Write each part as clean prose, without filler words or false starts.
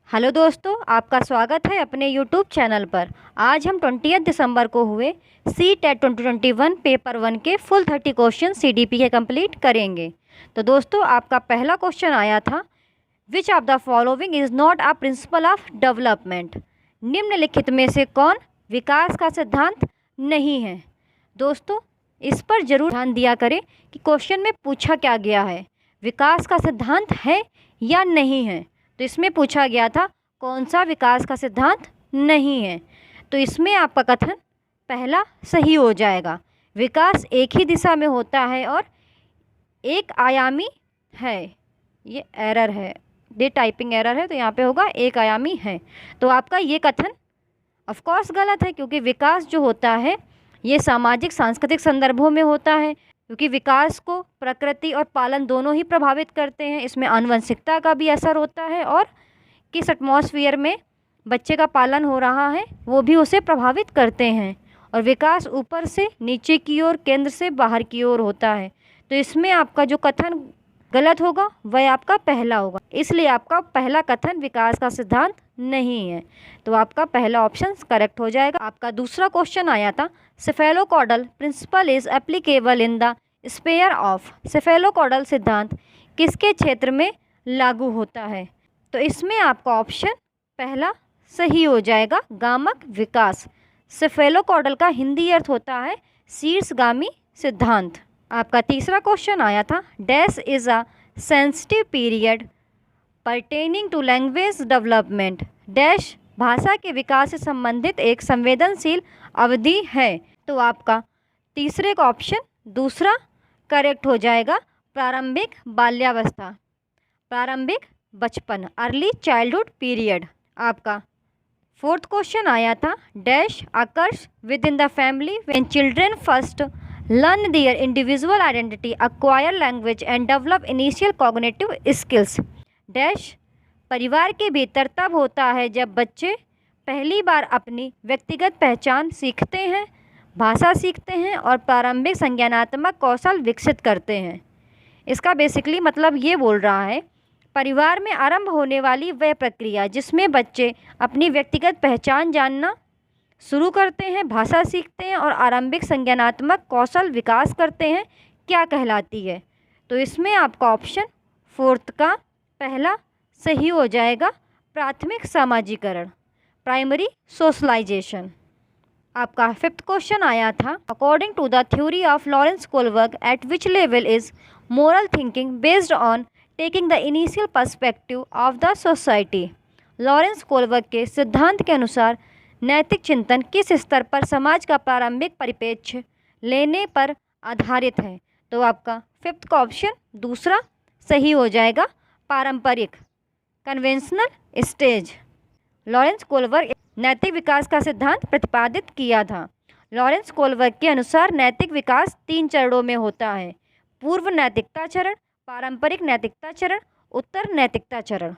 Hello दोस्तों, आपका स्वागत है अपने यूट्यूब चैनल पर। आज हम 20 दिसंबर को हुए सी-टेट 2021 पेपर 1 के फुल 30 क्वेश्चन सीडीपी के कंप्लीट करेंगे। तो दोस्तों, आपका पहला क्वेश्चन आया था, which of the following is not a principle of development. निम्नलिखित में से कौन विकास का सिद्धांत नहीं है। दोस्तों, इस पर ज़रूर ध्यान दिया करें कि क्वेश्चन में पूछा क्या गया है, विकास का सिद्धांत है या नहीं है। तो इसमें पूछा गया था कौन सा विकास का सिद्धांत नहीं है। तो इसमें आपका कथन पहला सही हो जाएगा। विकास एक ही दिशा में होता है और एक आयामी है। ये एरर है, ये टाइपिंग एरर है, तो यहाँ पे होगा एक आयामी है। तो आपका ये कथन ऑफ कोर्स गलत है, क्योंकि विकास जो होता है ये सामाजिक सांस्कृतिक संदर्भों में होता है, क्योंकि विकास को प्रकृति और पालन दोनों ही प्रभावित करते हैं। इसमें आनुवंशिकता का भी असर होता है और किस एटमॉस्फेयर में बच्चे का पालन हो रहा है वो भी उसे प्रभावित करते हैं। और विकास ऊपर से नीचे की ओर, केंद्र से बाहर की ओर होता है। तो इसमें आपका जो कथन गलत होगा वह आपका पहला होगा, इसलिए आपका पहला कथन विकास का सिद्धांत नहीं है। तो आपका पहला ऑप्शन करेक्ट हो जाएगा। आपका दूसरा क्वेश्चन आया था, cephalocaudal principle is applicable in the sphere of. Cephalocaudal सिद्धांत किसके क्षेत्र में लागू होता है। तो इसमें आपका ऑप्शन पहला सही हो जाएगा, गामक विकास। सेफेलोकॉडल का हिंदी अर्थ होता है शीर्षगामी सिद्धांत। आपका तीसरा क्वेश्चन आया था, dash is a sensitive period pertaining to language development. Dash भाषा के विकास से संबंधित एक संवेदनशील अवधि है। तो आपका तीसरे का ऑप्शन दूसरा करेक्ट हो जाएगा, प्रारंभिक बाल्यावस्था, प्रारंभिक बचपन, अर्ली चाइल्डहुड पीरियड। आपका फोर्थ क्वेश्चन आया था, dash occurs with in the family when children first learn their individual identity, acquire language and develop initial cognitive skills. Dash परिवार के भीतर तब होता है जब बच्चे पहली बार अपनी व्यक्तिगत पहचान सीखते हैं, भाषा सीखते हैं और प्रारंभिक संज्ञानात्मक कौशल विकसित करते हैं। इसका बेसिकली मतलब ये बोल रहा है, परिवार में आरंभ होने वाली वह प्रक्रिया जिसमें बच्चे अपनी व्यक्तिगत पहचान जानना शुरू करते हैं, भाषा सीखते हैं और आरंभिक संज्ञानात्मक कौशल विकास करते हैं, क्या कहलाती है। तो इसमें आपका ऑप्शन फोर्थ का पहला सही हो जाएगा, प्राथमिक सामाजिकरण, प्राइमरी सोशलाइजेशन। आपका फिफ्थ क्वेश्चन आया था, according to the theory of Lawrence Kohlberg at which level is moral thinking based on taking the initial perspective of the society. Lawrence Kohlberg के सिद्धांत के अनुसार नैतिक चिंतन किस स्तर पर समाज का प्रारंभिक परिप्रेक्ष्य लेने पर आधारित है। तो आपका फिफ्थ का ऑप्शन दूसरा सही हो जाएगा, पारंपरिक, कन्वेंशनल स्टेज। लॉरेंस कोलबर्ग नैतिक विकास का सिद्धांत प्रतिपादित किया था। लॉरेंस कोलबर्ग के अनुसार नैतिक विकास 3 चरणों में होता है, पूर्व नैतिकता चरण, पारंपरिक नैतिकता चरण, उत्तर नैतिकता चरण।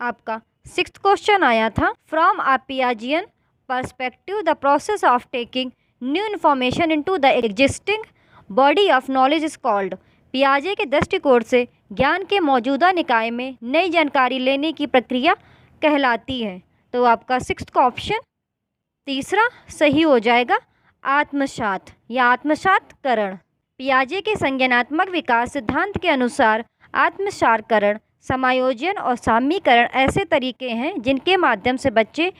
आपका सिक्स्थ क्वेश्चन आया था, from a Piagetian perspective the process of taking new information into the existing body of knowledge is called. पियाजे के दृष्टिकोण से ज्ञान के मौजूदा निकाय में नई जानकारी लेने की प्रक्रिया कहलाती है। तो आपका सिक्स्थ का ऑप्शन तीसरा सही हो जाएगा, आत्मसात या आत्मसातकरण। पियाजे के संज्ञानात्मक विकास सिद्धांत के अनुसार आत्मसातकरण, समायोजन और सामीकरण ऐसे तरीके हैं जिनके माध्यम से बच्चे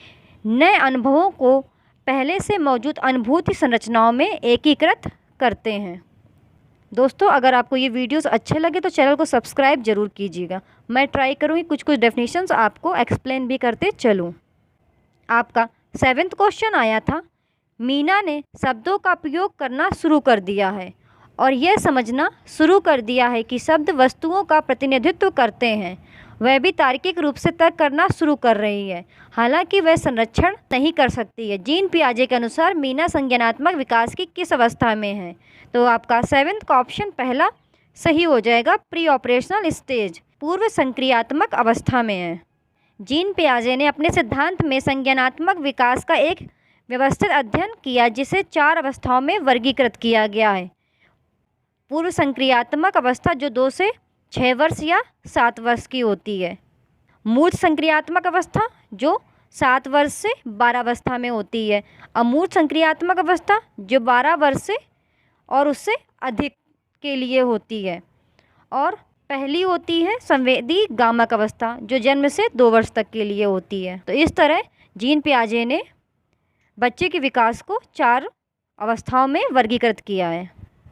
नए अनुभवों को पहले से मौजूद अनुभूति संरचनाओं में एकीकृत करते हैं। दोस्तों, अगर आपको ये वीडियोस अच्छे लगे तो चैनल को सब्सक्राइब जरूर कीजिएगा। मैं ट्राई करूँगी कुछ डेफिनेशंस आपको एक्सप्लेन भी करते चलूँ। आपका सेवेंथ क्वेश्चन आया था, मीना ने शब्दों का प्रयोग करना शुरू कर दिया है और यह समझना शुरू कर दिया है कि शब्द वस्तुओं का प्रतिनिधित्व करते हैं। वह भी तार्किक रूप से तर्क करना शुरू कर रही है, हालांकि वह संरक्षण नहीं कर सकती है। जीन पियाजे के अनुसार मीना संज्ञानात्मक विकास की किस अवस्था में है। तो आपका सेवेंथ का ऑप्शन पहला सही हो जाएगा, प्री ऑपरेशनल स्टेज, पूर्व संक्रियात्मक अवस्था में है। जीन पियाजे ने अपने सिद्धांत में संज्ञानात्मक विकास का एक व्यवस्थित अध्ययन किया जिसे 4 अवस्थाओं में वर्गीकृत किया गया है। पूर्व संक्रियात्मक अवस्था जो 2 से 6 वर्ष या 7 वर्ष की होती है, मूर्त संक्रियात्मक अवस्था जो 7 वर्ष से 12 अवस्था में होती है। अमूर्त संक्रियात्मक अवस्था जो 12 वर्ष से और उससे अधिक के लिए होती है। और पहली होती है संवेदी गामक अवस्था जो जन्म से 2 वर्ष तक के लिए होती है। तो इस तरह जीन पियाजे ने बच्चे के विकास को 4 अवस्थाओं में वर्गीकृत किया है।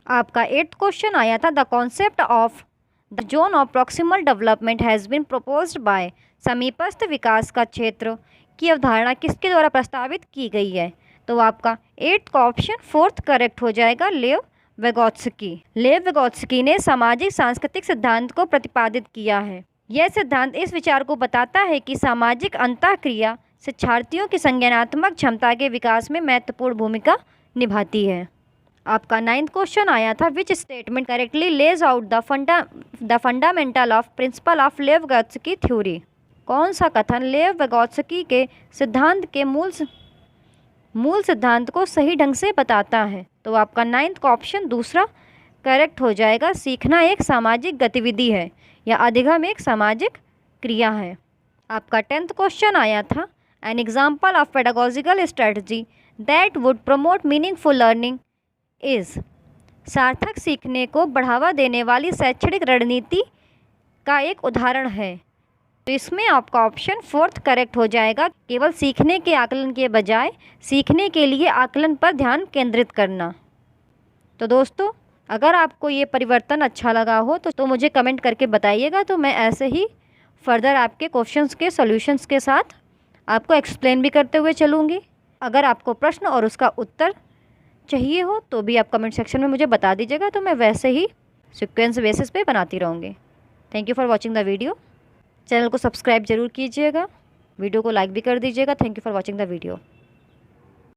आपका 8th क्वेश्चन आया था, the concept of the zone of proximal development has been proposed by, समीपस्थ विकास का क्षेत्र की अवधारणा किसके द्वारा प्रस्तावित की गई है। तो आपका 8th का ऑप्शन 4th करेक्ट हो जाएगा, लेव वेगोत्स्की। लेव वेगोत्स्की ने सामाजिक सांस्कृतिक सिद्धांत को प्रतिपादित किया है। यह सिद्धांत इस विचार को बताता है कि सामाजिक अंतःक्रिया शिक्षार्थियों की संज्ञानात्मक क्षमता के विकास में महत्वपूर्ण भूमिका निभाती है। आपका 9th क्वेश्चन आया था, which statement correctly lays out the fundamental of principle of Lev Vygotsky theory. कौन सा कथन लेव वेगोत्स्की के सिद्धांत के मूल सिद्धांत को सही ढंग से बताता है। तो आपका 9th का ऑप्शन दूसरा करेक्ट हो जाएगा, सीखना एक सामाजिक गतिविधि है या अधिगम एक सामाजिक क्रिया है। आपका 10th क्वेश्चन आया था, an example of pedagogical strategy that would promote meaningful learning is. सार्थक सीखने को बढ़ावा देने वाली शैक्षणिक रणनीति का एक उदाहरण है। तो इसमें आपका ऑप्शन 4th करेक्ट हो जाएगा, केवल सीखने के आकलन के बजाय सीखने के लिए आकलन पर ध्यान केंद्रित करना। तो दोस्तों, अगर आपको ये परिवर्तन अच्छा लगा हो तो मुझे कमेंट करके बताइएगा, तो मैं ऐसे ही फर्दर आपके क्वेश्चंस के सॉल्यूशंस के साथ आपको एक्सप्लेन भी करते हुए चलूँगी। अगर आपको प्रश्न और उसका उत्तर चाहिए हो तो भी आप कमेंट सेक्शन में मुझे बता दीजिएगा, तो मैं वैसे ही सीक्वेंस बेसिस पे बनाती रहूँगी। Thank you for watching the video. Channel को सब्सक्राइब जरूर कीजिएगा, वीडियो को लाइक भी कर दीजिएगा। Thank you for watching the video.